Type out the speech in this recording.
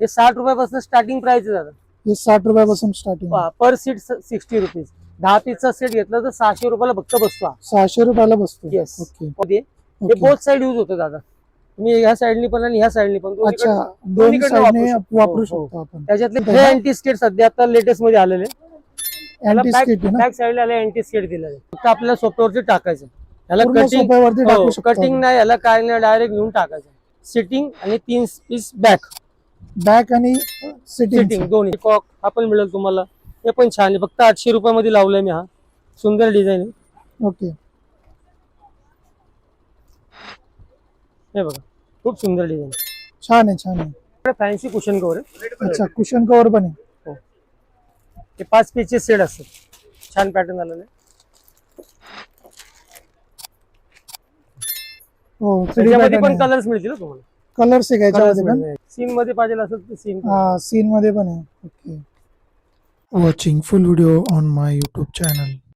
हे 60 रुपयापासून starting price आहे दादा. हे 60 रुपयापासून स्टार्टिंग, पर सीट 60 रुपीज. 10 पीसचा सेट घेतला तर 600 रुपयाला फक्त बसतो हा. 600 रुपयाला बसतो. येस. ओके. हे बोथ साइड यूज होतं दादा. तुम्ही ह्या साइडनी पण आणि ह्या साइडनी पण अच्छा, दोन दोन्हीकडनं साइडने वापरू हो, शकतो आपण. त्याच्यातले हे अँटी स्केट सध्या आता लेटेस्ट मध्ये आलेले. अँटी स्किट ना, बॅक साइडला अँटी स्केट दिलेले. फक्त आपल्याला सोप्यावरती टाकायचं. याला पूर्ण सोफ्यावरती टाकू शकतो. कटिंग नाही, याला काय नाही, डायरेक्ट घेऊन टाकायचं. सिटिंग आणि 3 पीस बॅक. बॅक आणि सिटिंग सिटिंग. दोन्ही. कॉक हा पण मिळेल तुम्हाला. हे पण छान आहे. फक्त 800 रुपयामध्ये लावलाय मी हा. सुंदर डिझाईन आहे. ओके. हे बघा, खूप सुंदर डिझाईन. छान आहे, छान आहे. फॅन्सी कुशन कव्हर आहे. अच्छा, कुशन कव्हर पण आहे. हे 5 पीसचे सेट असतात. छान पॅटर्न आलेलं आहे. हो, त्याच्यामध्ये पण कलर्स मिळतील ना तुम्हाला. कलर्स आहे का याच्यामध्ये पण? सीन मध्ये पाहिजे असेल तर सीन. हा, सीन मध्ये पण आहे. Okay. Watching full video on my YouTube channel.